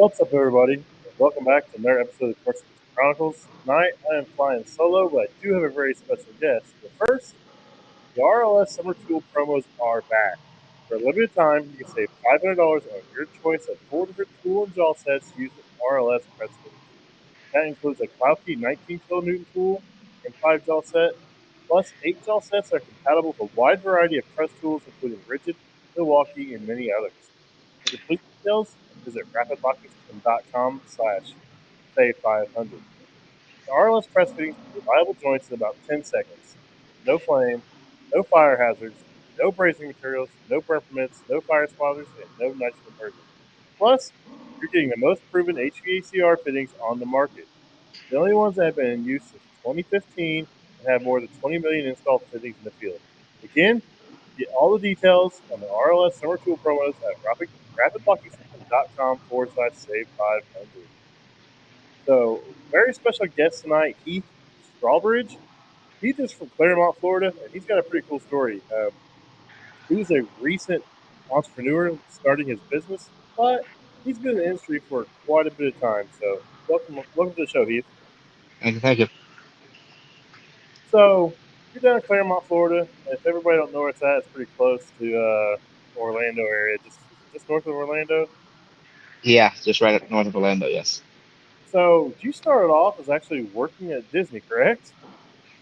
What's up, everybody? Welcome back to another episode of Portuguese Chronicles. Tonight, I am flying solo, but I do have a very special guest. But first, the RLS Summer Tool promos are back. For a limited time, you can save $500 on your choice of four different tool and jaw sets using RLS press fittings. That includes a Klauke 19 kilonewton tool and 5 jaw set, plus 8 jaw sets that are compatible with a wide variety of press tools, including rigid, Milwaukee, and many others. For complete details, visit rapidpockets.com/save500. The RLS press fittings are reliable joints in about 10 seconds. No flame, no fire hazards, no brazing materials, no burn permits, no fire spotters, and no nitrogen immersion. Plus, you're getting the most proven HVACR fittings on the market. The only ones that have been in use since 2015 and have more than 20 million installed fittings in the field. Again, get all the details on the RLS Summer Tool promos at rapidpocketsystem.com/save500. So, very special guest tonight, Heath Strawbridge. Heath is from Claremont, Florida, and he's got a pretty cool story. He was a recent entrepreneur starting his business, but he's been in the industry for quite a bit of time. So, welcome to the show, Heath. Thank you. Thank you. So, you're down in Claremont, Florida. If everybody don't know where it's at, it's pretty close to Orlando area, just north of Orlando. Yeah, just right north of Orlando. Yes. So, you started off as actually working at Disney, correct?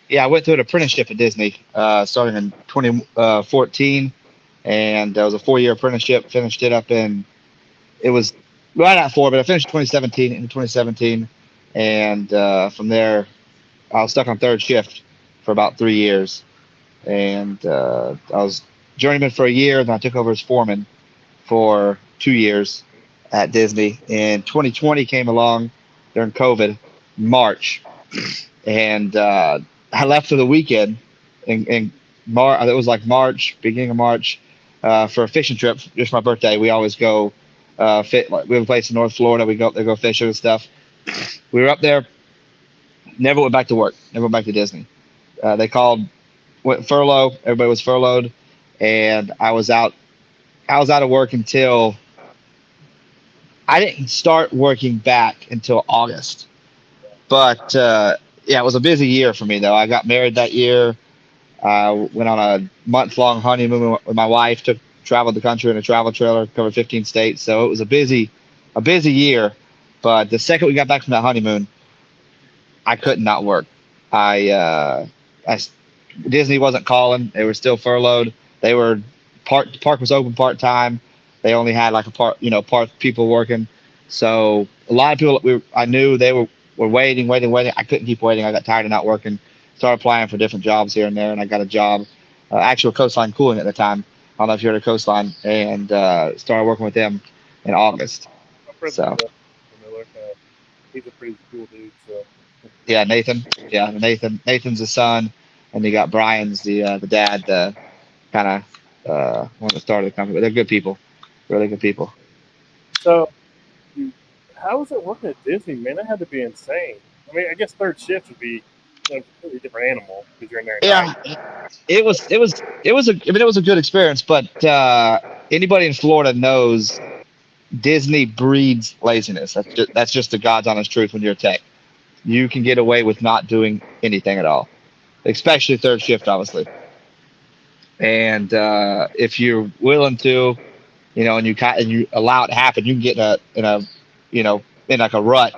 Yeah, I went through an apprenticeship at Disney, starting in 2014, and that was a 4-year apprenticeship. Finished it up in it was right at four, but I finished 2017 in 2017, and from there I was stuck on third shift for about 3 years, and I was journeyman for a year. Then I took over as foreman for 2 years at Disney. And 2020 came along during COVID, March, and I left for the weekend in March. It was like March, beginning of March, for a fishing trip. Just my birthday. We always go fit. Like, we have a place in North Florida. We go up there, go fishing and stuff. We were up there. Never went back to work. Never went back to Disney. They called, went furlough. Everybody was furloughed, and I was out. I was out of work until I didn't start working back until August. But yeah, it was a busy year for me though. I got married that year. I went on a month-long honeymoon with my wife. Traveled the country in a travel trailer, covered 15 states. So it was a busy year. But the second we got back from that honeymoon, I could not work. I, I Disney wasn't calling. They were still furloughed. They were park was open part time. They only had like a part people working. So a lot of people I knew they were waiting. I couldn't keep waiting. I got tired of not working. Started applying for different jobs here and there, and I got a job, actual Coastline Cooling at the time. I don't know if you heard of Coastline, and started working with them in August. My friends So with Miller, he's a pretty cool dude. So, yeah, Nathan. Yeah, Nathan's the son, and you got Brian's the dad, the kind of one that started the company. But they're good people, really good people. so you, how was it working at Disney, man? That had to be insane. I mean, I guess third shift would be a completely different animal because you're in there at night. Yeah, it was a good experience, but anybody in Florida knows Disney breeds laziness. That's just the God's honest truth. When you're a tech, you can get away with not doing anything at all, especially third shift, obviously. And if you're willing to, and you allow it to happen, you can get in like a rut.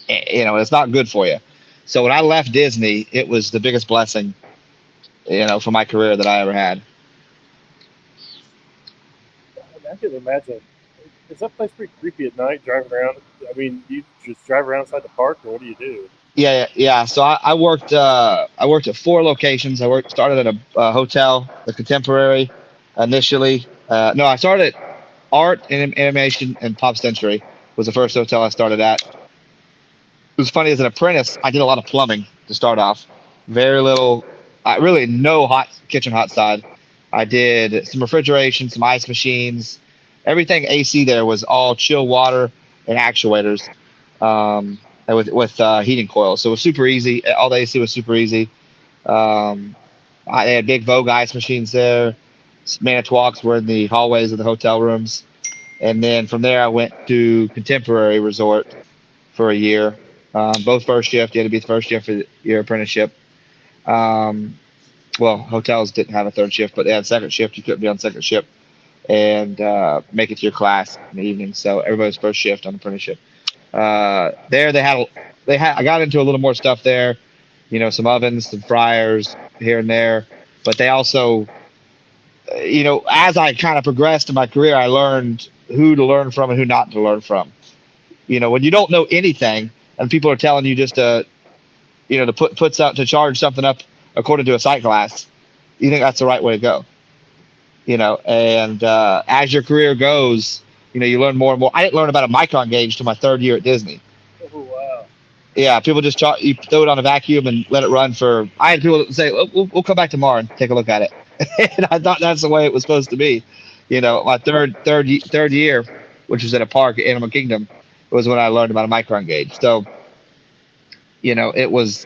It's not good for you. So when I left Disney, it was the biggest blessing, for my career that I ever had. I can imagine. Is that place pretty creepy at night driving around? I mean, you just drive around inside the park, or what do you do? Yeah, yeah. So I worked at four locations. Started at a hotel, the Contemporary, initially. No, I started at Art and Animation and Pop Century was the first hotel I started at. It was funny as an apprentice. I did a lot of plumbing to start off. Very little, really no hot kitchen hot side. I did some refrigeration, some ice machines. Everything AC there was all chill water and actuators, and with heating coils. So it was super easy. All the AC was super easy. Um, they had big Vogue ice machines there. Manitowocks were in the hallways of the hotel rooms. And then from there, I went to Contemporary Resort for a year. Both first shift. You had to be the first shift for your apprenticeship. Um, well, hotels didn't have a third shift, but they had second shift. You couldn't be on second shift and make it to your class in the evening. So everybody's first shift on apprenticeship. There I got into a little more stuff there. Some ovens, some fryers here and there. But they also, as I kind of progressed in my career, I learned who to learn from and who not to learn from. When you don't know anything and people are telling you just to to charge something up according to a site class, you think that's the right way to go. And as your career goes, you learn more and more. I didn't learn about a micron gauge till my third year at Disney. Oh, wow. Yeah, people just you throw it on a vacuum and let it run for. I had people say, we'll come back tomorrow and take a look at it, and I thought that's the way it was supposed to be. My third year, which was at a park at Animal Kingdom, was when I learned about a micron gauge. So, it was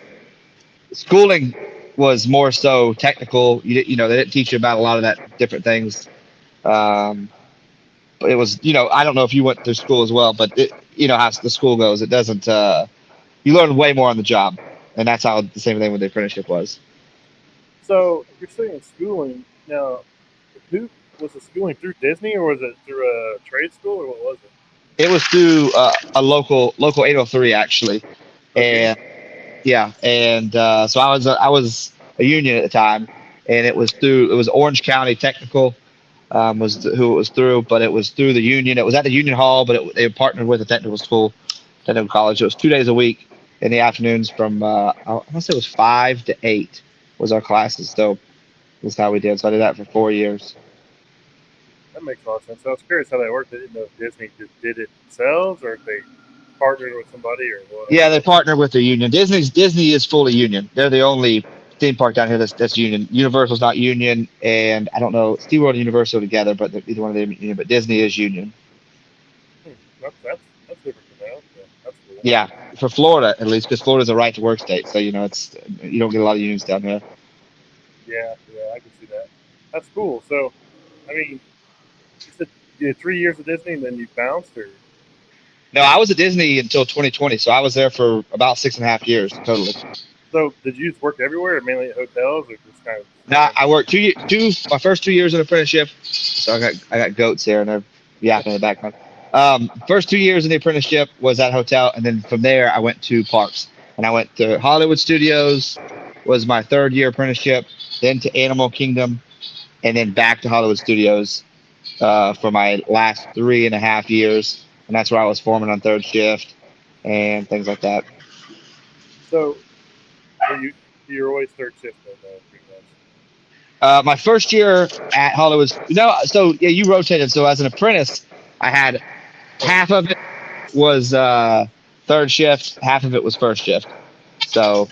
schooling was more so technical. They didn't teach you about a lot of that different things. But it was, I don't know if you went through school as well, but how the school goes. It doesn't. You learn way more on the job, and that's how the same thing with the apprenticeship was. So you're saying schooling now. Who was the schooling through Disney, or was it through a trade school, or what was it? It was through a local 803 actually, Okay. and yeah, and so I was a union at the time, and it was Orange County Technical who it was through, but it was through the union. It was at the union hall, but they partnered with a technical college. It was 2 days a week in the afternoons from I want to say it was 5 to 8 was our classes. So that's how we did. So I did that for 4 years. That makes a lot of sense. So I was curious how that worked. I didn't know if Disney just did it themselves, or if they partnered with somebody, or what. Yeah, they partnered with the union. Disney is fully union. They're the only theme park down here that's union. Universal's not union, and I don't know SeaWorld and Universal together, but either one of them union. But Disney is union. Hmm. That's different to know. Yeah, that's cool. Yeah, for Florida at least, because Florida's a right to work state, so it's you don't get a lot of unions down here. Yeah, I can see that. That's cool. So, I mean, you said you did 3 years of Disney, and then you bounced, or No, I was at Disney until 2020, so I was there for about 6.5 years totally. so did you just work everywhere, or mainly at hotels, or just kind of? Now I worked my first 2 years in apprenticeship. So I got goats here and they're yapping in the background. First 2 years in the apprenticeship was at a hotel, and then from there I went to parks, and I went to Hollywood Studios was my third year apprenticeship, then to Animal Kingdom, and then back to Hollywood Studios for my last 3.5 years, and that's where I was foreman on third shift and things like that. So, you're always third shift, then, pretty much. My first year at Hollywood, so yeah, you rotated. So as an apprentice, I had half of it was third shift, half of it was first shift. So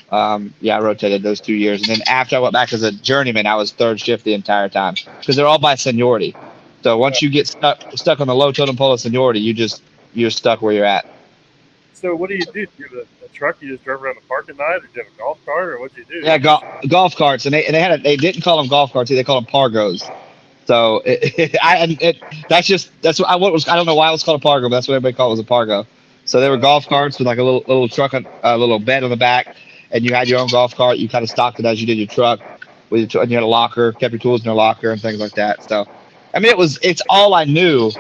yeah, I rotated those 2 years, and then after I went back as a journeyman, I was third shift the entire time because they're all by seniority. So once you get stuck on the low totem pole of seniority, you're stuck where you're at. So what do you do? Do you have a truck you just drive around the park at night, or do you have a golf cart, or what do you do? Yeah, golf carts, and they didn't call them golf carts; they called them Pargos. So that's what I don't know why it was called a Pargo, but that's what everybody called it, was a Pargo. So they were golf carts with like a little truck, a little bed on the back, and you had your own golf cart. You kind of stocked it as you did your truck, and you had a locker, kept your tools in your locker, and things like that. So, I mean, it's all I knew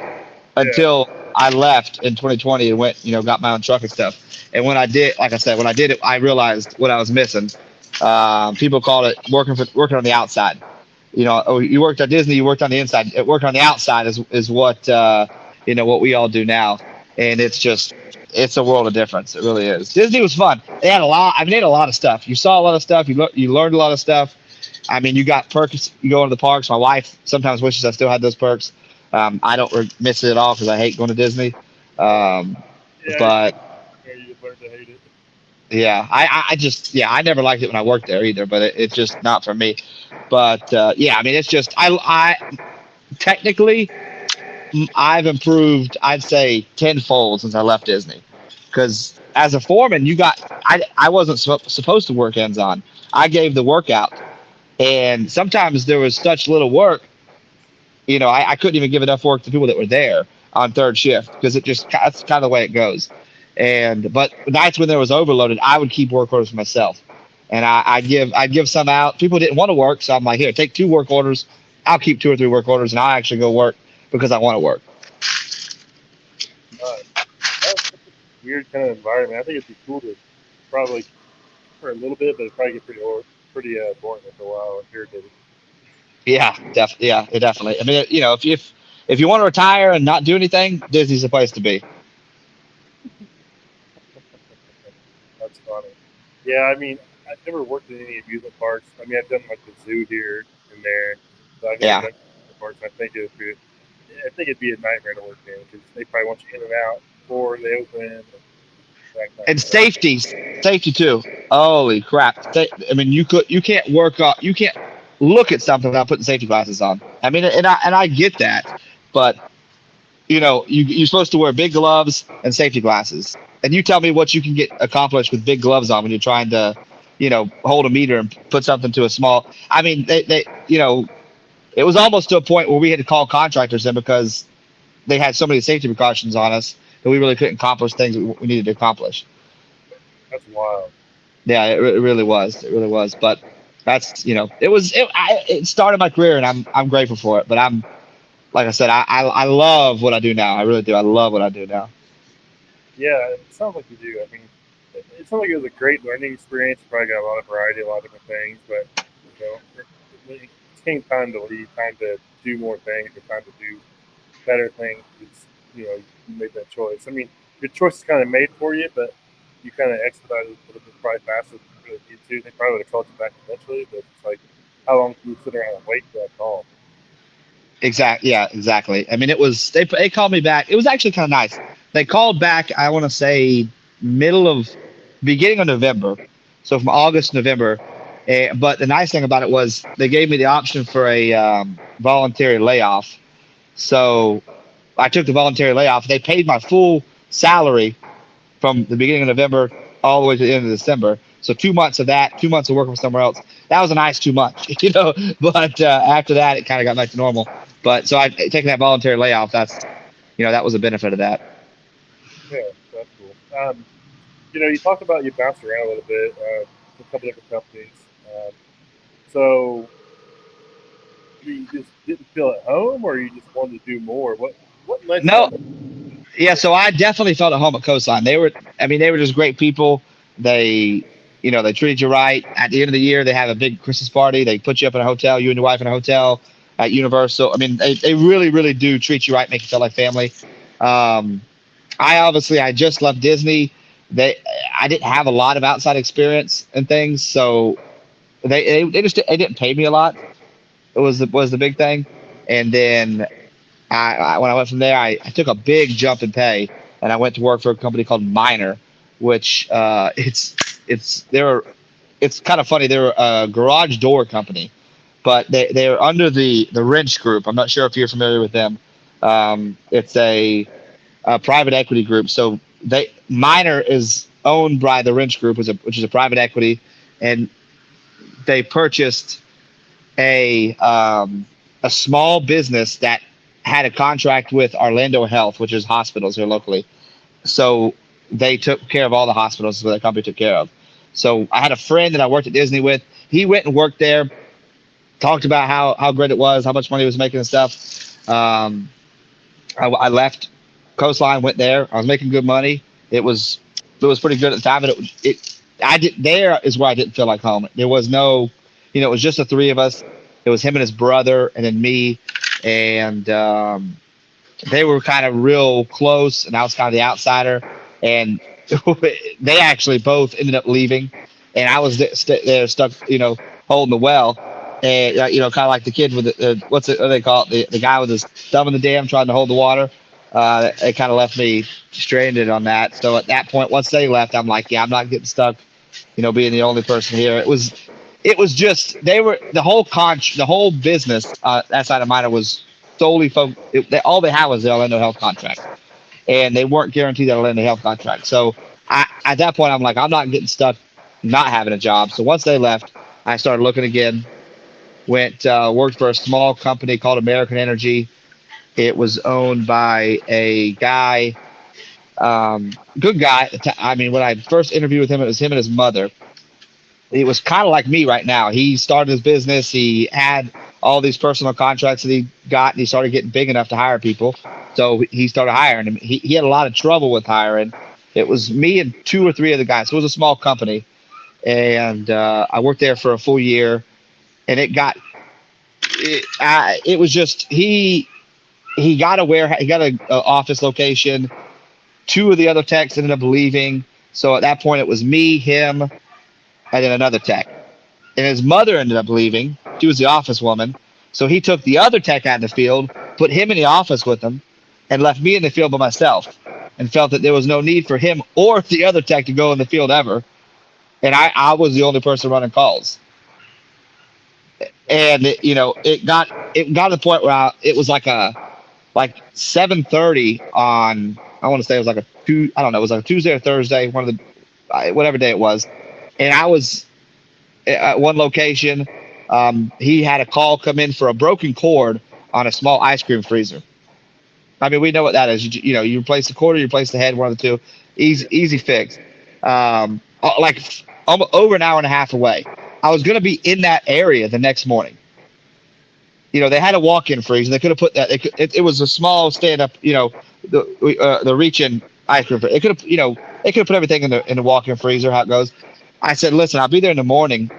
until I left in 2020 and went, got my own truck and stuff. And when I did, like I said, when I did it, I realized what I was missing. People called it working on the outside. You worked at Disney, you worked on the inside. Working on the outside is what what we all do now, and it's a world of difference. It really is. Disney was fun. They had a lot. I mean, they had a lot of stuff. You saw a lot of stuff. You learned a lot of stuff. I mean, you got perks. You go into the parks. My wife sometimes wishes I still had those perks. I don't miss it at all because I hate going to Disney. But you learned to hate it. yeah, I never liked it when I worked there either. But it's just not for me. But yeah, I mean, it's just I technically I've improved, I'd say, tenfold since I left Disney. Because as a foreman, I wasn't supposed to work hands on. I gave the workout, and sometimes there was such little work. I couldn't even give enough work to people that were there. on third shift because it just that's kind of the way it goes. And but nights when there was overloaded, I would keep work orders for myself, and I'd give some out. People didn't want to work, so I'm like, here, take two work orders. I'll keep two or three work orders, and I'll actually go work because I want to work. Uh, that's a weird kind of environment. I think it'd be cool to probably for a little bit, but it'd probably get pretty boring after a while and irritating. Yeah, it definitely. I mean, if you want to retire and not do anything, Disney's the place to be. That's funny. Yeah, I mean, I've never worked in any amusement parks. I mean, I've done like the zoo here and there, but I've never Yeah, done amusement parks. I think it'd be a nightmare to work in because they probably want you in and out before they open and that kind of and stuff. safety too. Holy crap! I mean, you can't work on you can't look at something without putting safety glasses on. I mean, and I get that, but you're supposed to wear big gloves and safety glasses. And you tell me what you can get accomplished with big gloves on when you're trying to, hold a meter and put something to a small. I mean, it was almost to a point where we had to call contractors in because they had so many safety precautions on us that we really couldn't accomplish things we needed to accomplish. That's wild. Yeah, it really was. It really was. But that's, it started my career and I'm grateful for it. But like I said, I love what I do now. I really do. I love what I do now. Yeah, it sounds like you do. I mean, it sounds like it was a great learning experience. You probably got a lot of variety, a lot of different things, but it came time to leave, time to do more things, or time to do better things. It's, you made that choice. I mean, your choice is kind of made for you, but you kind of expedited it a little bit probably faster than you really need to. They probably would have called you back eventually, but it's like, how long can you sit around and wait for that call? Exactly. Yeah, exactly. I mean, they called me back. It was actually kind of nice. They called back. I want to say middle of beginning of November, so from August to November. But the nice thing about it was they gave me the option for a voluntary layoff. So I took the voluntary layoff. They paid my full salary from the beginning of November all the way to the end of December. So 2 months of that, 2 months of working for somewhere else. That was a nice 2 months, But after that, it kind of got back to normal. But so I taking that voluntary layoff. That was a benefit of that. Yeah, that's cool. You talked about you bounced around a little bit, a couple different companies. Um, so you just didn't feel at home, or you just wanted to do more? What led you No, on that? yeah. So I definitely felt at home at Coastline. I mean, they were just great people. They treated you right. At the end of the year, they have a big Christmas party. They put you up in a hotel, you and your wife in a hotel at Universal. I mean, they really, really do treat you right, make you feel like family. Um, I just left Disney. They I didn't have a lot of outside experience and things, so they didn't pay me a lot. It was the big thing, and then when I went from there, I took a big jump in pay, and I went to work for a company called Miner, which they're it's kind of funny. They're a garage door company, but they're under the Wrench Group. I'm not sure if you're familiar with them. It's a private equity group. So Miner is owned by the Wrench Group, which is a private equity, and they purchased a small business that had a contract with Orlando Health, which is hospitals here locally. So they took care of all the hospitals that the company took care of. So I had a friend that I worked at Disney with. He went and worked there, talked about how great it was, how much money he was making and stuff. I left Coastline, went there. I was making good money. It was pretty good at the time, but I did there is where I didn't feel like home. There was no, it was just the three of us. It was him and his brother, and then me, and they were kind of real close, and I was kind of the outsider. And they actually both ended up leaving, and I was there stuck, holding the well, and kind of like the kid with what do they call it? The guy with his thumb in the dam trying to hold the water. It kind of left me stranded on that. So at that point, once they left, I'm like, yeah, I'm not getting stuck, being the only person here. It was just they were the whole business that side of mine was solely focused. All they had was the Orlando Health contract, and they weren't guaranteed that Orlando Health contract. So at that point, I'm like, I'm not getting stuck not having a job. So once they left, I started looking again. Worked for a small company called American Energy, It was owned by a guy, good guy. I mean, when I first interviewed with him, it was him and his mother. It was kind of like me right now. He started his business. He had all these personal contracts that he got, and he started getting big enough to hire people. So he started hiring them. He had a lot of trouble with hiring. It was me and two or three other guys. So it was a small company, and I worked there for a full year. And it was just he got he got a office location. Two of the other techs ended up leaving. So at that point, it was me, him, and then another tech. And his mother ended up leaving. She was the office woman. So he took the other tech out in the field, put him in the office with him, and left me in the field by myself. And felt that there was no need for him or the other tech to go in the field ever. And I was the only person running calls. And it got to the point where it was like 7:30 on, I want to say it was like a two I don't know, it was like a Tuesday or Thursday, one of the whatever day it was. And I was at one location. He had a call come in for a broken cord on a small ice cream freezer. I mean, we know what that is. You replace the cord or you replace the head, one of the two. Easy fix. Like almost over an hour and a half away. I was going to be in that area the next morning. They had a walk-in freezer. They could have put that. It was a small stand-up. The reach-in ice cream. It could have. They could have put everything in the walk-in freezer. How it goes. I said, listen, I'll be there in the morning.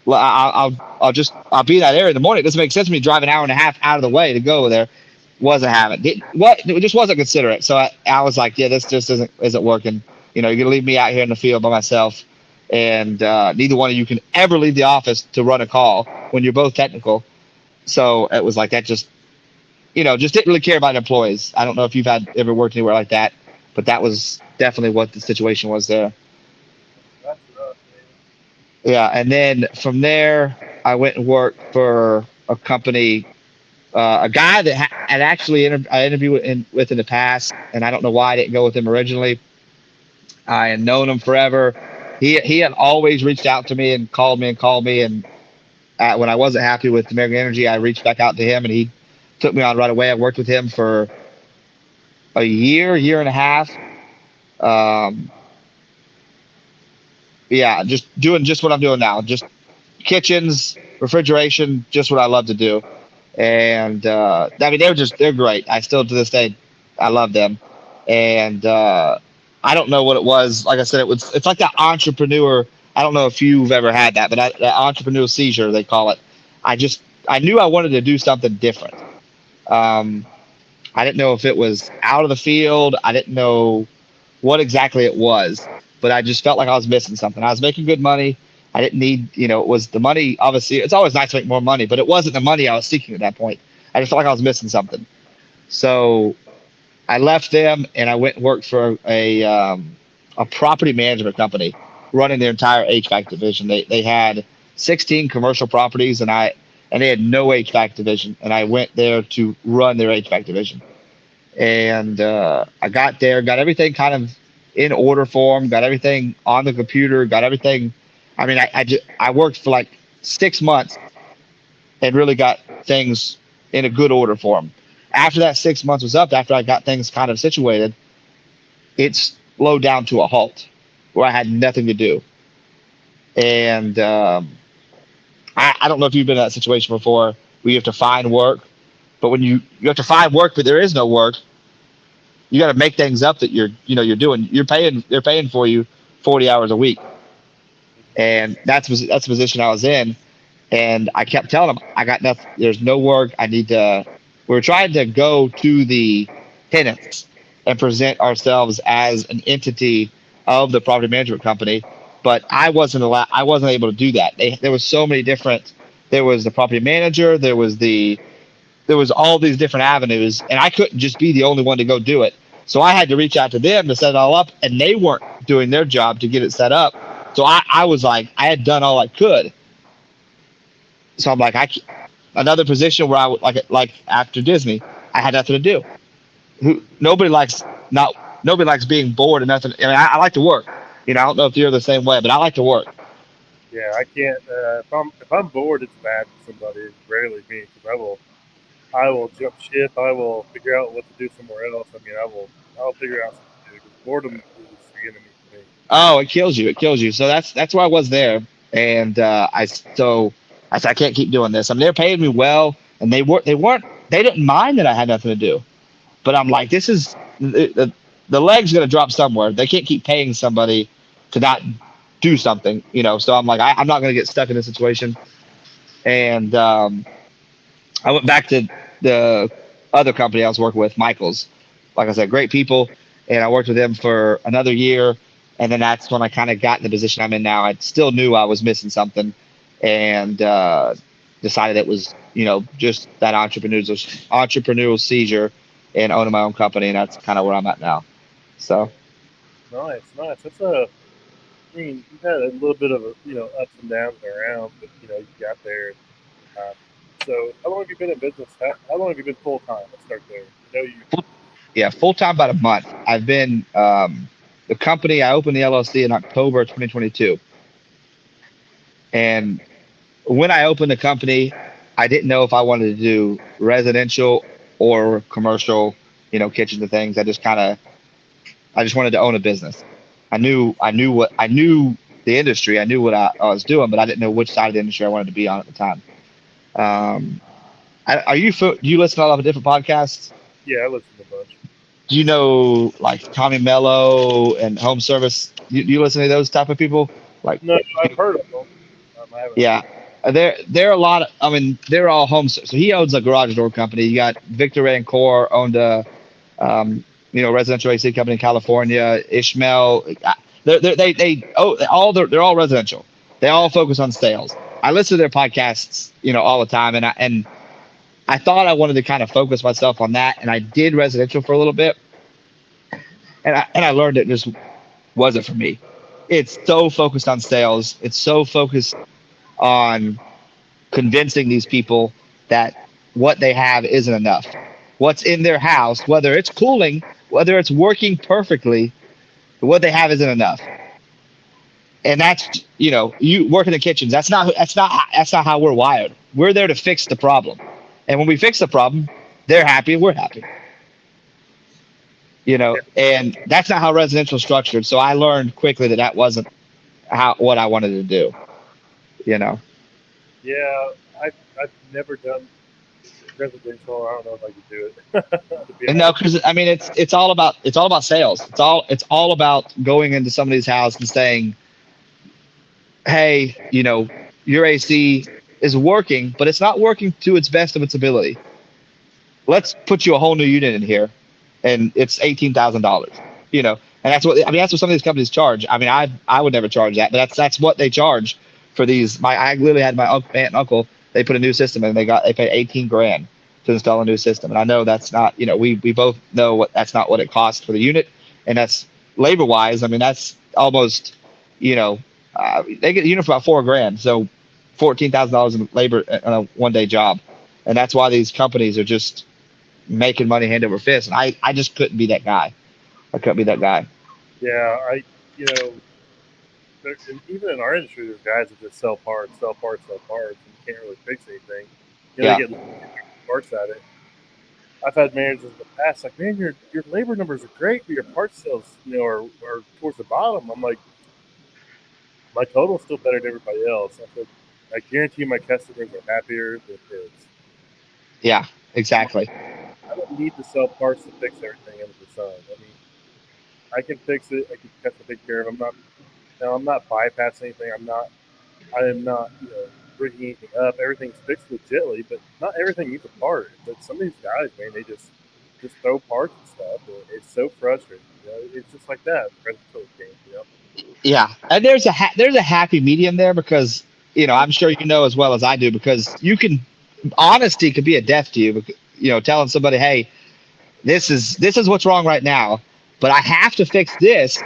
I'll be in that area in the morning. It doesn't make sense to me to drive an hour and a half out of the way to go there. Wasn't having it. It just wasn't considerate. So I was like, yeah, this just isn't working. You're gonna leave me out here in the field by myself, and neither one of you can ever leave the office to run a call when you're both technical. So it was like that. Just didn't really care about employees. I don't know if you've ever worked anywhere like that, but that was definitely what the situation was there. That's rough, man. Yeah, and then from there, I went and worked for a company, a guy that had actually I interviewed with in the past, and I don't know why I didn't go with him originally. I had known him forever. He had always reached out to me and called me, and when I wasn't happy with American Energy, I reached back out to him, and he took me on right away. I worked with him for a year and a half. Um, yeah, just doing just what I'm doing now, just kitchens, refrigeration, just what I love to do. And I mean, they're great. I still to this day, I love them. And I don't know what it was. Like I said, it's like that entrepreneur. I don't know if you've ever had that, but that entrepreneur seizure they call it. I knew I wanted to do something different. Um, I didn't know if it was out of the field. I didn't know what exactly it was, but I just felt like I was missing something. I was making good money. I didn't need, it was the money. Obviously, it's always nice to make more money, but it wasn't the money I was seeking at that point. I just felt like I was missing something. So I left them and I went and worked for a property management company running their entire HVAC division. They had 16 commercial properties and they had no HVAC division. And I went there to run their HVAC division. And I got there, got everything kind of in order form, got everything on the computer, got everything. I mean, I worked for like 6 months and really got things in a good order for them. After that 6 months was up, after I got things kind of situated, it slowed down to a halt where I had nothing to do. And I don't know if you've been in that situation before where you have to find work, but when you have to find work, but there is no work, you got to make things up that you're doing. They're paying for you 40 hours a week, and that's the position I was in. And I kept telling them, I got nothing. There's no work. I need to. We were trying to go to the tenants and present ourselves as an entity of the property management company, but I wasn't allowed. I wasn't able to do that. There was so many different. There was the property manager. There was all these different avenues, and I couldn't just be the only one to go do it. So I had to reach out to them to set it all up, and they weren't doing their job to get it set up. So I was like, I had done all I could. So I'm like, another position where I would like after Disney, I had nothing to do. Nobody likes being bored and nothing. I mean, I like to work. I don't know if you're the same way, but I like to work. Yeah, I can't. If I'm bored, it's bad for somebody. It's rarely me because I will jump ship. I will figure out what to do somewhere else. I mean, I'll figure out something to do because boredom is the enemy for me. Oh, it kills you. It kills you. So that's why I was there, and I said I can't keep doing this. I mean, they're paying me well, and they didn't mind that I had nothing to do. But I'm Yeah, like, this is the leg's gonna drop somewhere. They can't keep paying somebody to not do something, you know. So I'm like, I'm not gonna get stuck in this situation. And I went back to the other company I was working with, Michaels. Like I said, great people, and I worked with them for another year, and then that's when I kind of got in the position I'm in now. I still knew I was missing something, and decided it was, just that entrepreneurial seizure, and owning my own company, and that's kind of where I'm at now. So nice, nice. I mean, you've had a little bit of ups and downs around, but you got there. Um, so, how long have you been in business? How long have you been full time? Let's start there. You. yeah, full time about a month. I've been the company. I opened the LLC in October 2022, and when I opened the company, I didn't know if I wanted to do residential or commercial, kitchens and things. I just wanted to own a business. I knew the industry. I knew what I was doing, but I didn't know which side of the industry I wanted to be on at the time. Um, do you listen to a lot of different podcasts? Yeah, I listened to a bunch. Do you know like Tommy Mello and Home Service? You listen to those type of people? Like, No, I've heard of them. I haven't yeah, listened. they're a lot. I mean, they're all home. So he owns a garage door company. You got Victor Rancour owned a um, residential AC company in California. Ishmael, they're all residential. They all focus on sales. I listen to their podcasts, all the time, and I thought I wanted to kind of focus myself on that, and I did residential for a little bit, and I learned it just wasn't for me. It's so focused on sales. It's so focused on convincing these people that what they have isn't enough. What's in their house, whether it's cooling, whether it's working perfectly, what they have isn't enough. And that's, you work in the kitchens. That's not how we're wired. We're there to fix the problem. And when we fix the problem, they're happy, we're happy. Yeah, And that's not how residential is structured. So I learned quickly that that wasn't how what I wanted to do, you know. yeah. I've never done residential. I don't know if I could do it. To be And no, honest. because I mean it's all about sales. It's all about going into somebody's house and saying, hey, your AC is working, but it's not working to its best of its ability. Let's put you a whole new unit in here, and it's $18,000. And that's what some of these companies charge. I mean, I would never charge that, but that's what they charge for these. I literally had my aunt and uncle. They put a new system in, and they paid 18 grand to install a new system. And I know that's not, we both know what that's not what it costs for the unit, and that's labor wise. I mean, that's almost, you know, they get a unit for about 4 grand, so $14,000 in labor on a 1 day job, and that's why these companies are just making money hand over fist. And I just couldn't be that guy. I couldn't be that guy. Yeah, you know, and even in our industry, there's guys that just sell parts, sell parts, sell parts, and you can't really fix anything. They Yeah, get parts at it. I've had managers in the past like, man, your labor numbers are great, but your parts sales, are towards the bottom. I'm like, my total's still better than everybody else. I said, I guarantee my customers are happier than his. yeah, exactly. I don't need to sell parts to fix everything under the sun. I mean, I can fix it. I can take care of it. I'm not bypassing anything. I am not, rigging anything up. Everything's fixed legitly, but not everything needs a part. But some of these guys, man, they just throw parts and stuff. And it's so frustrating. It's just like that. Presidential game. Yeah, and there's a happy medium there because I'm sure you know as well as I do, because honesty could be a death to you. Telling somebody, hey, this is what's wrong right now, but I have to fix this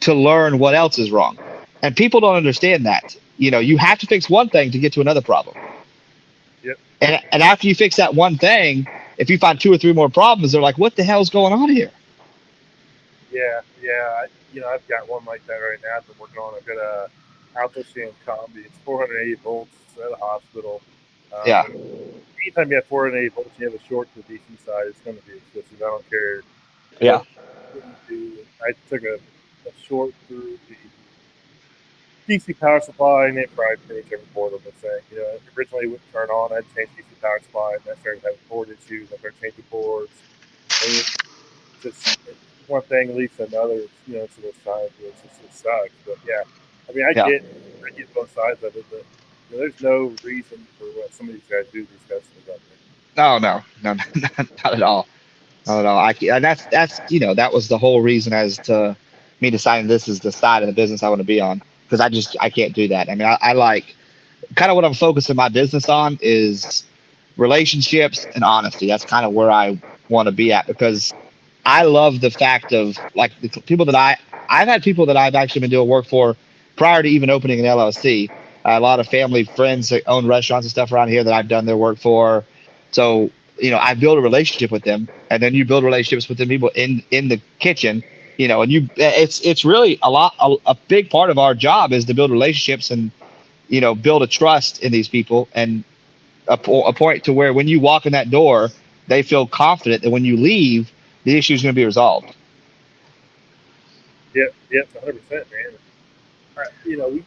to learn what else is wrong. And people don't understand that. You have to fix one thing to get to another problem. Yep. And after you fix that one thing, if you find two or three more problems, they're like, what the hell's going on here? Yeah. Yeah. I've got one like that right now. I've been working on. I've got a alto stand combi. It's 480 volts. It's at a hospital. Yeah. anytime you have 480 volts, you have a short to the DC side, it's going to be expensive. I don't care Yeah, what you do. I took a short through the DC power supply, and it fried pretty much every board on the thing. Originally it wouldn't turn on. I'd change DC power supply, and I started having board issues. I started changing boards, and it just one thing leads to another. To this time, it sucks. But yeah, I mean, yeah. I get both sides of it, but there's no reason for what some of these guys do. These customers out there. No, no, no, not at all. Not at all. And that's that was the whole reason as to me deciding this is the side of the business I want to be on because I can't do that. I mean, I like kind of what I'm focusing my business on is relationships and honesty. That's kind of where I want to be at because I love the fact of like the people that I've had people that I've actually been doing work for prior to even opening an LLC. A lot of family friends that own restaurants and stuff around here that I've done their work for. So I build a relationship with them, and then you build relationships with the people in the kitchen. And it's really a big part of our job is to build relationships and build a trust in these people and a point to where when you walk in that door, they feel confident that when you leave, the issue is going to be resolved. Yep, yep, 100%, man. We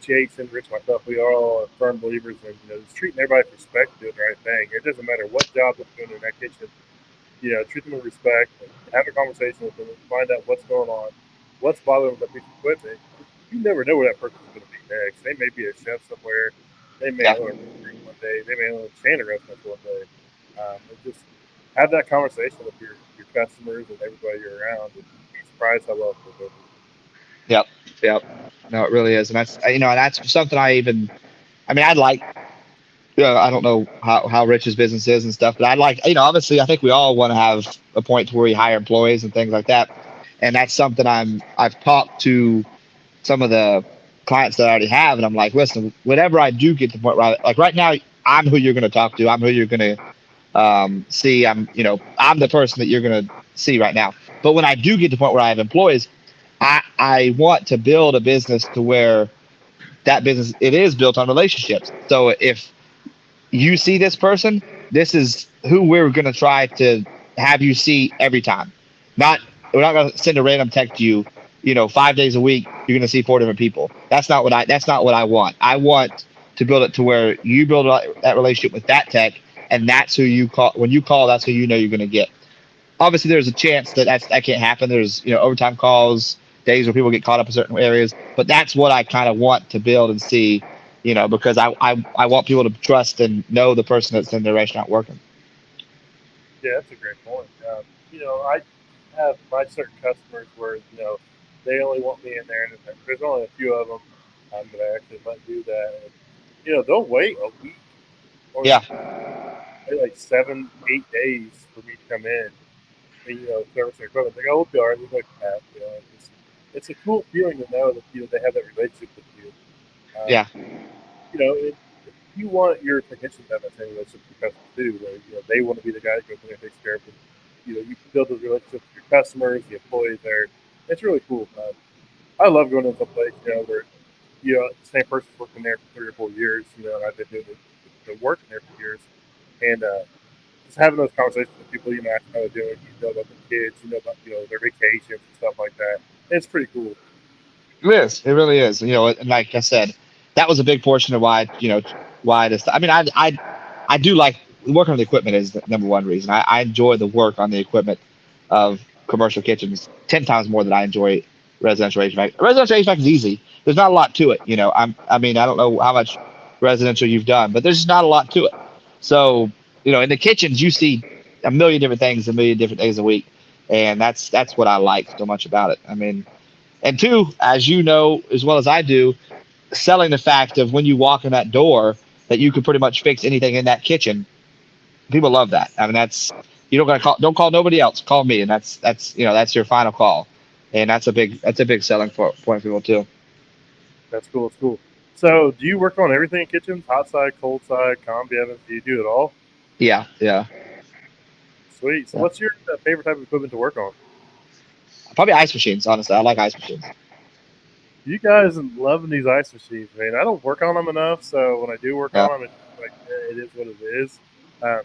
Chase and Rich myself, we are all firm believers in just treating everybody with respect, doing the right thing. It doesn't matter what job they're doing in that kitchen. Treat them with respect, and have a conversation with them, and find out what's going on, what's bothering them with that piece of equipment. You never know where that person's going to be next. They may be a chef somewhere. They may Yeah, own a restaurant one day. They may own a chain of restaurants one day. And just have that conversation with your customers and everybody you're around, and you'd be surprised how well they'll go. yep, yep. No, it really is, and that's something I mean, I'd like. I don't know how Rich's business is and stuff, but I'd like, obviously, I think we all want to have a point to where we hire employees and things like that, and that's something I've talked to some of the clients that I already have, and I'm like, listen, whenever I do get to the point where like right now, I'm who you're going to talk to. I'm who you're going to see. I'm the person that you're going to see right now. But when I do get to the point where I have employees, I want to build a business to where that business it is built on relationships. So if you see this person, this is who we're going to try to have you see every time. Not we're not going to send a random text to you. 5 days a week, you're going to see four different people. That's not what I want. I want to build it to where you build that relationship with that tech, and that's who you call when you call. That's who you're going to get. Obviously, there's a chance that can't happen. There's overtime calls, days where people get caught up in certain areas, but that's what I kind of want to build and see. Because I want people to trust and know the person that's in their restaurant working. Yeah, that's a great point. I have my certain customers where they only want me in there, and there's only a few of them that I actually let do that. And, they'll wait a week or Yeah, like 7, 8 days for me to come in and service their equipment. They go, "We'll be all right." We like that. It's a cool feeling to know that they have that relationship with you. Um, yeah, if you want your technicians to have that same relationship with your customers too, where they want to be the guy that goes in there and takes care of them. You build those relationships with your customers, the employees there. It's really cool. I love going into a place where the same person's working there for 3 or 4 years. And I've been doing the working there for years, and just having those conversations with people, ask how they're doing, about the kids, about their vacations and stuff like that. It's pretty cool. it is. It really is. And like I said, that was a big portion of why this. I mean, I do like working on the equipment is the number one reason. I enjoy the work on the equipment of commercial kitchens 10 times more than I enjoy residential HVAC. Residential HVAC is easy. There's not a lot to it. I mean, I don't know how much residential you've done, but there's just not a lot to it. So, in the kitchens, you see a million different things, a million different days a week, and that's what I like so much about it. I mean, and two, as you know as well as I do, selling the fact of when you walk in that door that you can pretty much fix anything in that kitchen. People love that. I mean, you don't call nobody else. Call me, and that's your final call, and that's a big selling point for people too. That's cool. It's cool. So, do you work on everything in kitchens? Hot side, cold side, combi ovens? Do you do it all? Yeah, yeah, Sweet. So, yeah. what's your favorite type of equipment to work on? Probably ice machines. Honestly, I like ice machines. You guys are loving these ice machines, man. I don't work on them enough, so when I do work Yeah, on them, like it is what it is. Um,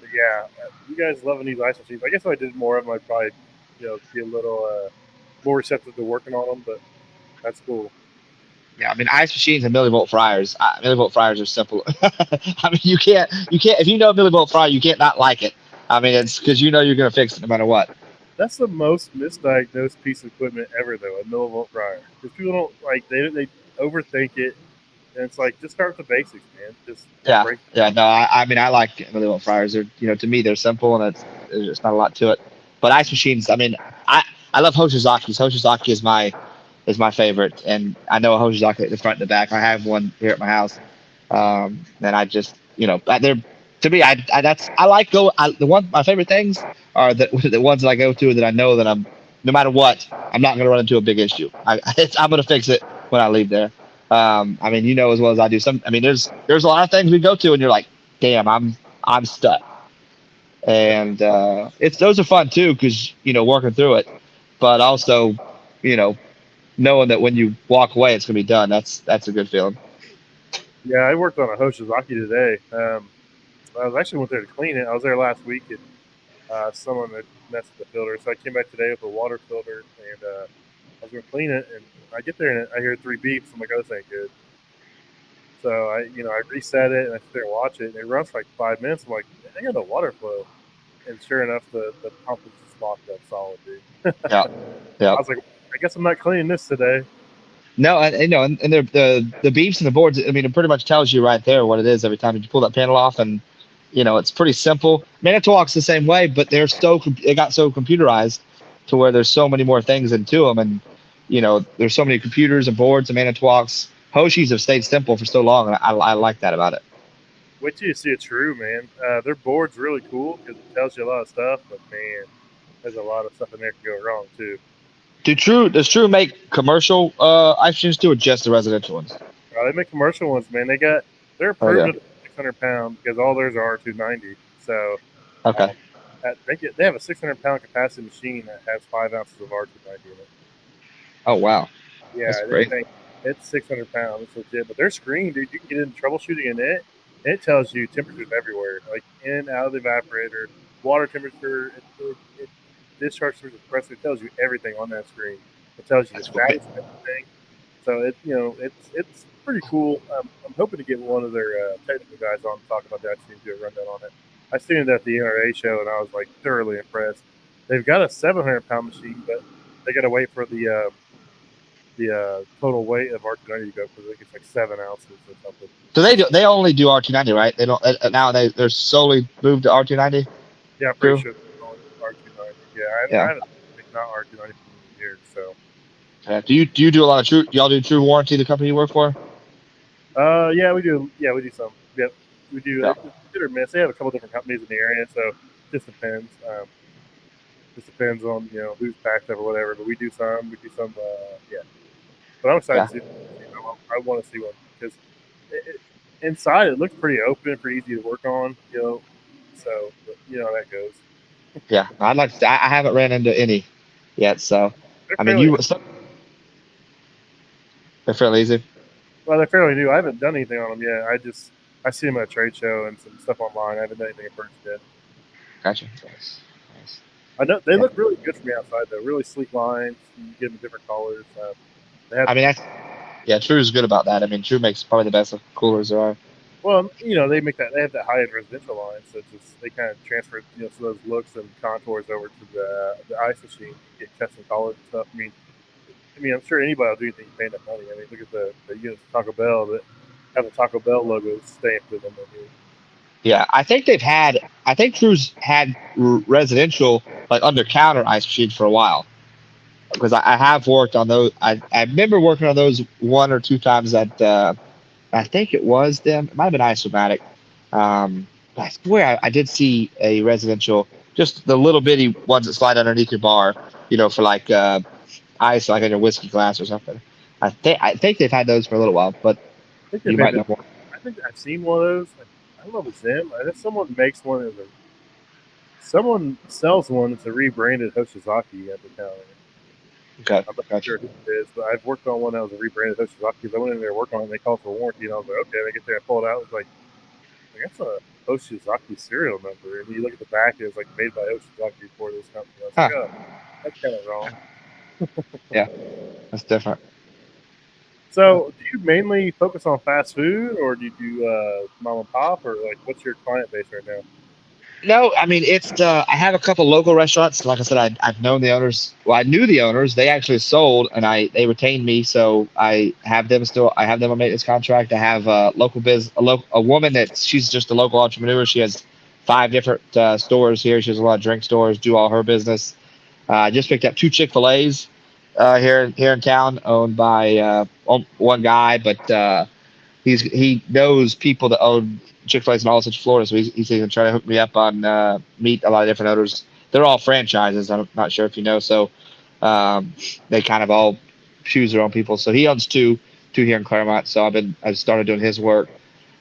but yeah, you guys loving these ice machines. I guess if I did more of them, I'd probably be a little more receptive to working on them. But that's cool. Yeah, I mean, ice machines and millivolt fryers. Millivolt fryers are simple. I mean, you can't. If you know a millivolt fryer, you can't not like it. I mean, it's because you know you're gonna fix it no matter what. That's the most misdiagnosed piece of equipment ever, though, a millivolt fryer. Because people don't like they overthink it, and it's like just start with the basics, man. Just Yeah, break. yeah. No, I mean, I like millivolt fryers. They're, to me, they're simple and there's just not a lot to it. But ice machines, I mean, I love Hoshizaki's. Hoshizaki is my favorite, and I know a Hoshizaki at the front and the back. I have one here at my house. And I just, they're to me, I like the one my favorite things are the ones that I go to that I know that I'm no matter what I'm not going to run into a big issue. I'm going to fix it when I leave there. I mean, you know as well as I do. I mean, there's a lot of things we go to, and you're like, damn, I'm stuck. And it's those are fun too because working through it, but also, you know, knowing that when you walk away, it's going to be done. That's a good feeling. Yeah, I worked on a Hoshizaki today. I was actually went there to clean it. I was there last week, and someone had messed with the filter, so I came back today with a water filter, and I was going to clean it, and I get there and I hear three beeps. I'm like, oh, this ain't good. So I reset it and I sit there and watch it, and it runs for like 5 minutes. I'm like, I got no water flow, and sure enough, the pump is just locked up solid, dude. Yeah, I yeah. was like, I guess I'm not cleaning this today. No, and the beeps and the boards. I mean, it pretty much tells you right there what it is every time you pull that panel off, and it's pretty simple. Manitowoc's the same way, but they got so computerized to where there's so many more things into them, and there's so many computers and boards and Manitowoc's. Hoshi's have stayed simple for so long, and I like that about it. Wait till you see it true, man. Their board's really cool because it tells you a lot of stuff, but man, there's a lot of stuff in there that can go wrong too. Does True make commercial ice machines too, or just the residential ones? They make commercial ones, man. They're Okay, approved at 600 pounds because all theirs are 290. So okay, um, they have a 600 pound capacity machine that has 5 ounces of R290 in it. oh wow, that's Yeah, great. it's 600 pounds. It's legit. But their screen, dude, you can get into troubleshooting in it. And it tells you temperatures everywhere, like in, out of the evaporator, water temperature, it discharge temperature, pressure. It tells you everything on that screen. It tells you the That's great. status of everything. So it's pretty cool. I'm hoping to get one of their technical guys on to talk about that and do a rundown on it. I seen it at the NRA show and I was like thoroughly impressed. They've got a 700 pound machine, but they got to wait for the total weight of R290 to go because I think it's like 7 ounces or something. So they only do R290, right? They don't now they're solely moved to R290. Yeah, I'm pretty True. sure it's only R290. Yeah, I Yeah. haven't not R290 for years. So Do you do a lot of True? Do y'all do True Warranty, the company you work for? yeah, we do. Yeah, we do some. Yep, we do. Yeah. It's hit or miss. They have a couple different companies in the area, so it just depends. Just depends on who's packed up or whatever. But we do some. We do some. Yeah, but I'm excited Yeah. to see. I want to see one because inside it looks pretty open, pretty easy to work on. So but you know how that goes. Yeah. I'd like to say I haven't ran into any yet, so They're I mean fairly they're fairly easy. well. They're fairly new. I haven't done anything on them yet. I see them at a trade show and some stuff online. I haven't done anything in person yet. Gotcha. Nice. Nice. I know they Yeah. look really good from the outside though. Really sleek lines. You get them different colors. They have I mean that's yeah, True's good about that. I mean True makes probably the best of coolers there are. well, they make that they have that high end residential line, so it's just they kind of transfer some of those looks and contours over to the ice machine, get custom colors and stuff. I'm sure anybody will do anything to pay enough money. I mean, look at the units of Taco Bell that have the Taco Bell logo stamped in them. Yeah, I think True's had residential like under counter ice machines for a while because I have worked on those. I remember working on those one or two times at I think it was them. It might have been Isomatic. I swear I did see a residential, just the little bitty ones that slide underneath your bar, for like ice, like in your whiskey glass or something. I think they've had those for a little while, but I think they've you had might the, know more. I think I've seen one of those. I don't know if it's them. I think someone makes one of the. Someone sells one that's a rebranded Hoshizaki at the counter. Okay, I'm not gotcha. sure who it is, but I've worked on one that was a rebranded Hoshizaki. I went in there to work on it, and they called for warranty, and I was like, okay. And I get there and pull it out. It was like Like, that's a Oshizaki serial number, and you look at the back, and it's like made by Oshizaki for this company. I was like, Huh. oh, that's kind of wrong. Yeah, that's different. So, do you mainly focus on fast food, or do you do mom and pop, or like what's your client base right now? No, I mean it's. I have a couple local restaurants. Like I said, I've known the owners. Well, I knew the owners. They actually sold, and they retained me. So I have them still. I have them on maintenance contract. I have a local a woman that she's just a local entrepreneur. She has five different stores here. She has a lot of drink stores. Do all her business. I just picked up two Chick-fil-A's here in town, owned by one guy, but he knows people that own Chick-fil-A's in all such Florida, so he's going to try to hook me up on meet a lot of different owners. They're all franchises. I'm not sure if you know, so they kind of all choose their own people. So he owns two here in Claremont. So I've started doing his work.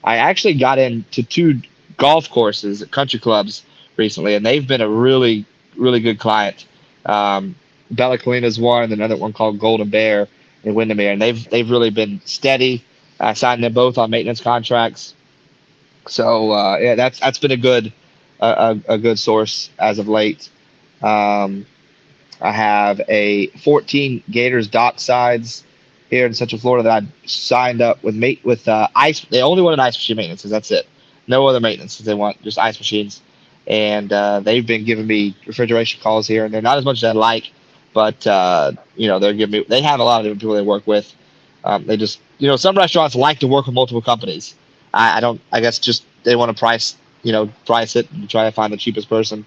I actually got into two golf courses at country clubs recently, and they've been a really good client. Um, Bella Colina's one, and another one called Golden Bear in Windermere, and they've really been steady. I signed them both on maintenance contracts. So yeah, that's been a good source as of late. Um, I have a 14 Gators dock sides here in Central Florida that I signed up with mate with ice. They only wanted ice machine maintenance. That's it. No other maintenance. They want just ice machines, and they've been giving me refrigeration calls here, and they're not as much as I like, but they're giving me. They have a lot of different people they work with. They just some restaurants like to work with multiple companies. I don't. I guess just they want to price it and try to find the cheapest person.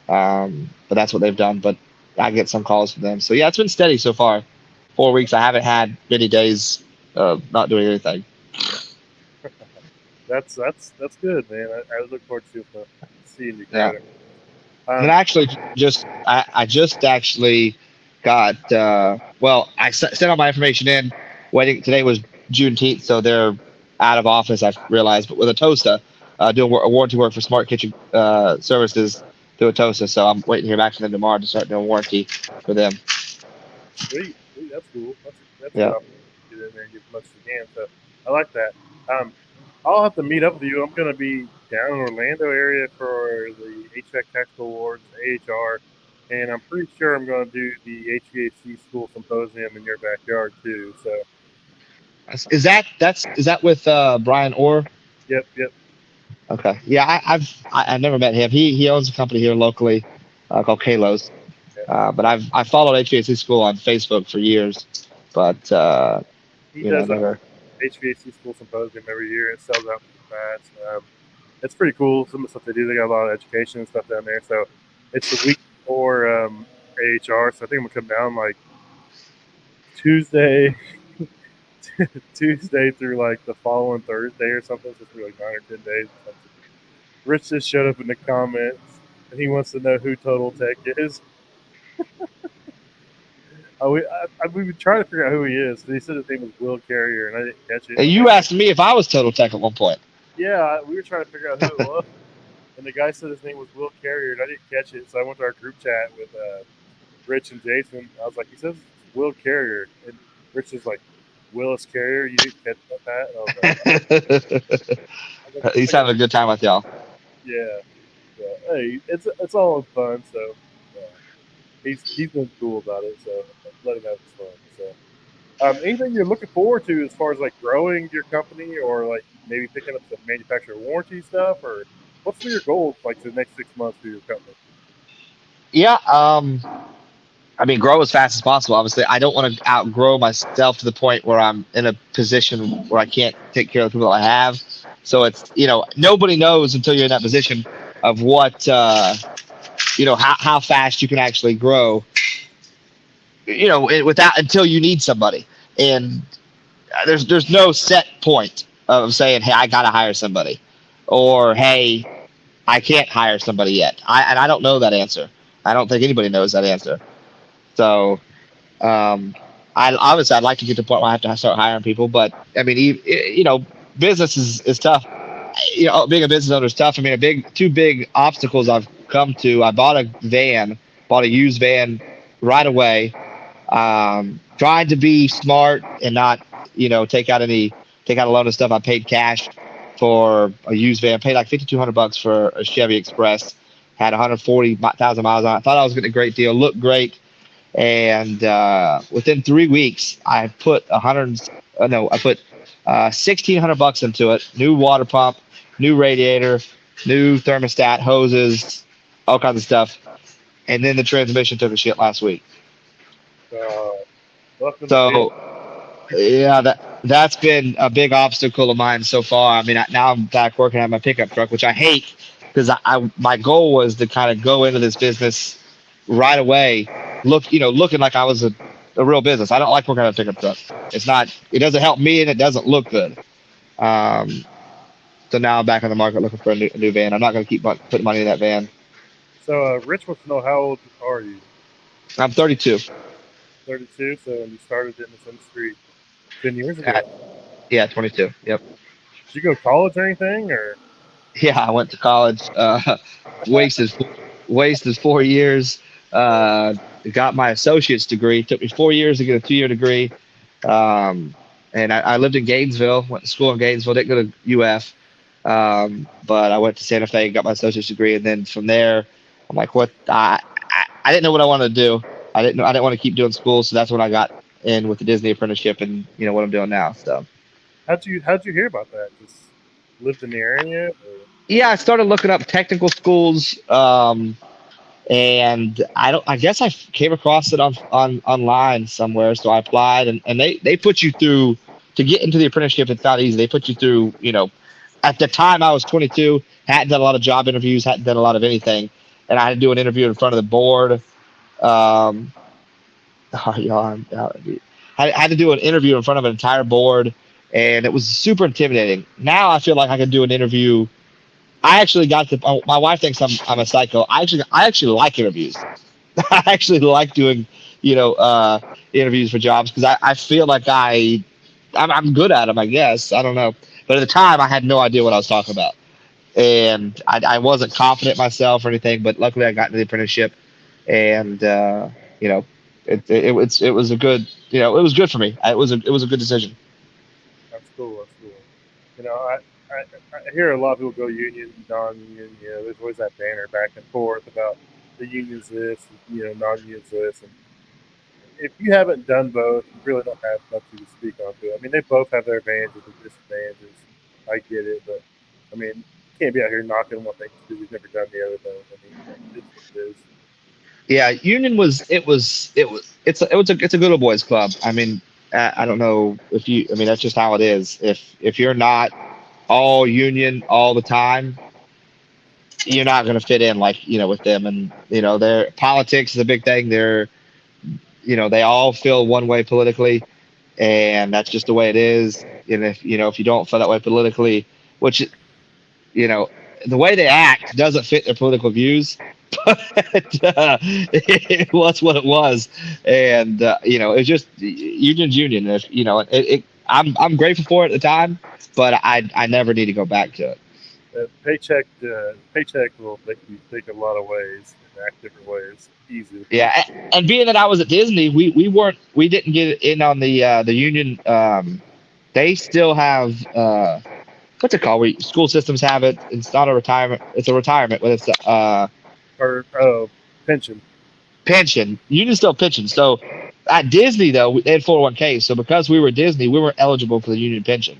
But that's what they've done. But I get some calls from them. So yeah, it's been steady so far. 4 weeks. I haven't had many days not doing anything. That's good, man. I look forward to seeing you Yeah. grow. And then Um, actually, I just actually got I sent all my information in. Waiting today was Juneteenth, so they're out of office. I've realized, but with a Tosta, doing warranty work for Smart Kitchen Services through a Tosta. So I'm waiting to hear back from them tomorrow to start doing warranty for them. sweet, that's cool. That's a good Yeah. opportunity to get in there and get as much as you can. So I like that. Um, I'll have to meet up with you. I'm going to be down in Orlando area for the HVAC Tactical Awards, AHR, and I'm pretty sure I'm going to do the HVAC School Symposium in your backyard too. So, Is that with Brian Orr? yep. Okay. Yeah, I've never met him. He owns a company here locally called Kalos. Yeah. But I've followed HVAC School on Facebook for years, but He does a never. HVAC School Symposium every year. It sells out pretty fast. It's pretty cool. Some of the stuff they do, they got a lot of education and stuff down there. So it's the week before AHR. So I think I'm gonna come down like Tuesday, Tuesday through like the following Thursday or something. So it's be like 9 or 10 days. Or something. Rich just showed up in the comments and he wants to know who Total Tech is. We've been trying to figure out who he is. He said his name was Will Carrier, and I didn't catch it. And you asked me if I was Total Tech at one point. Yeah, we were trying to figure out who it was, and the guy said his name was Will Carrier, and I didn't catch it. So I went to our group chat with Rich and Jason. I was like, he says it's Will Carrier, and Rich is like, Willis Carrier. You didn't catch that? And I He's I got, having a good time with y'all. yeah. Hey, it's all in fun. So yeah, he's been cool about it. So let him have his fun. So. Anything you're looking forward to as far as like growing your company or like maybe picking up some manufacturer warranty stuff or what's your goals like the next 6 months for your company? Yeah. I mean, grow as fast as possible. Obviously, I don't want to outgrow myself to the point where I'm in a position where I can't take care of the people I have. So it's nobody knows until you're in that position of what how fast you can actually grow. Without until you need somebody, and there's no set point of saying, hey, I gotta hire somebody, or hey, I can't hire somebody yet. I don't know that answer. I don't think anybody knows that answer. So um, I'd like to get to the point where I have to start hiring people, but I mean, business is tough. Being a business owner is tough. I mean, two big obstacles I've come to. I bought a used van right away. Tried to be smart and not take out a loan of stuff. I paid cash for a used van. Paid like $5,200 for a Chevy Express. Had 140,000 miles on it. Thought I was getting a great deal. Looked great. And within 3 weeks, I put I put $1,600 into it. New water pump, new radiator, new thermostat, hoses, all kinds of stuff. And then the transmission took a shit last week. Uh, welcome to being. So yeah, that's been a big obstacle of mine so far. I mean, now I'm back working on my pickup truck, which I hate because I my goal was to kind of go into this business right away, looking like I was a real business. I don't like working on a pickup truck. It's not. It doesn't help me, and it doesn't look good. Um, so now I'm back on the market looking for a new van. I'm not going to keep putting money in that van. So, Rich wants to know how old are you? I'm 32. 32. So, you started in this industry 10 years Uh, ago. yeah, 22. Yep. Did you go to college or anything? Or Yeah, I went to college. Wasted wasted 4 years. Uh, got my associate's degree. It took me 4 years to get a 2 year degree. Um, and I lived in Gainesville. Went to school in Gainesville. Didn't go to UF. But I went to Santa Fe, got my associate's degree, and then from there, I'm like, what? I didn't know what I wanted to do. I didn't know. I didn't want to keep doing school, so that's when I got in with the Disney apprenticeship, and what I'm doing now. So how'd you hear about that? Just lived in the area? Or? yeah, I started looking up technical schools. And I don't. I guess I came across it on online somewhere, so I applied, and they put you through to get into the apprenticeship. It's not easy. They put you through. At the time I was 22, hadn't done a lot of job interviews, hadn't done a lot of anything, and I had to do an interview in front of the board. Um, oh, y'all, I had to do an interview in front of an entire board, and it was super intimidating. Now I feel like I can do an interview. I actually got to. My wife thinks I'm a psycho. I actually like interviews. I actually like doing, interviews for jobs because I feel like I'm good at them. I guess I don't know, but at the time I had no idea what I was talking about, and I wasn't confident myself or anything. But luckily I got into the apprenticeship, and you know, it was a good, it was good for me. It was a good decision. That's cool. That's cool. I hear a lot of people go union, non-union. There's always that banner back and forth about the union's this, non-union's this. And if you haven't done both, you really don't have much to speak on to it. I mean, they both have their advantages and disadvantages. I get it, but I mean, you can't be out here knocking one thing because you've never done the other thing. I mean, it's what it is. Yeah, Union it's a good old boys club. I mean, I don't know if you. I mean, that's just how it is. If you're not all Union all the time, you're not going to fit in like with them. And their politics is a big thing. They all feel one way politically, and that's just the way it is. And if you don't feel that way politically, which you know the way they act doesn't fit their political views, but it was what it was. And it's just union's union. If I'm grateful for it at the time, but I never need to go back to it. Paycheck will make you think a lot of ways and act different ways. Easy. Yeah, and being that I was at Disney, we didn't get in on the union. They still have what's it called? School systems have it. It's not a retirement. It's a retirement, but it's Or pension. pension. Union still pension. So at Disney though, they had 401k. So because we were at Disney, we weren't eligible for the union pension.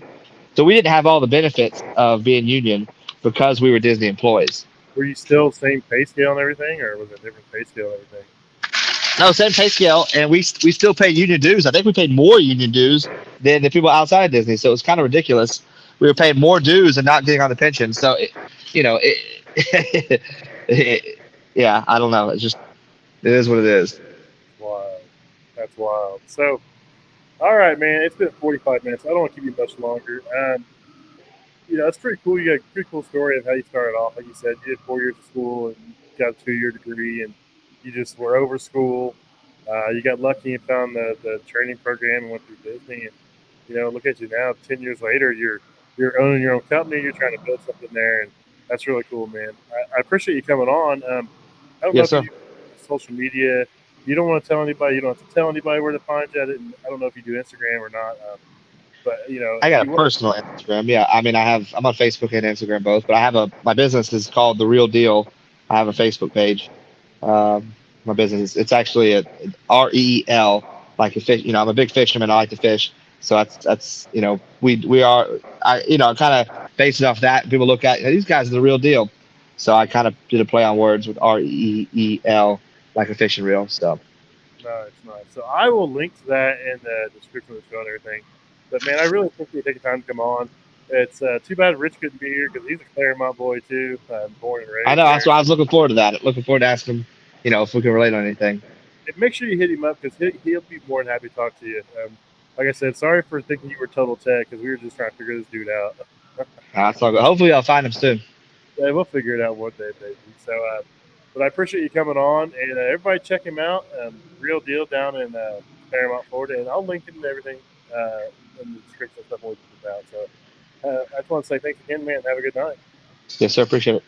So we didn't have all the benefits of being union because we were Disney employees. Were you still same pay scale and everything, or was it different pay scale and everything? No, same pay scale, and we still pay union dues. I think we paid more union dues than the people outside of Disney. So it's kind of ridiculous. We were paying more dues and not getting on the pension. So yeah, I don't know. It is what it is. Wild. That's wild. So, all right, man. It's been 45 minutes. I don't want to keep you much longer. It's pretty cool. You got a pretty cool story of how you started off. Like you said, you did 4 years of school and got a 2 year degree, and you just were over school. You got lucky and found the training program and went through Disney. And look at you now. 10 years later, you're owning your own company. You're trying to build something there, and that's really cool, man. I appreciate you coming on. I don't know Yes, if you sir. do social media. You don't want to tell anybody. You don't have to tell anybody where to find you. I don't know if you do Instagram or not. But I if got you a want, personal Instagram. Yeah, I mean, I'm on Facebook and Instagram both, but I have my business is called The Real Deal. I have a Facebook page. My business, it's actually a REEL, like a fish. I'm a big fisherman. I like to fish. So that's we are kind of based it off that. People look at these guys are the real deal. So I kind of did a play on words with REEL, like a fishing reel. So no, it's not. So I will link to that in the description of the show and everything. But man, I really appreciate you taking time to come on. It's too bad Rich couldn't be here because he's a Claremont boy too, born and I raised know that's there. why I was looking forward to that. Looking forward to asking him, if we can relate on anything. And make sure you hit him up because he'll be more than happy to talk to you. Like I said, sorry for thinking you were total tech because we were just trying to figure this dude out. That's all good. Hopefully, I'll find him soon. Yeah, we'll figure it out one day, baby. So, but I appreciate you coming on, and everybody check him out. Real deal down in Paramount, Florida, and I'll link him and everything in the description of stuff we'll talk about. So, I just want to say thanks again, man. Have a good night. Yes, sir. Appreciate it.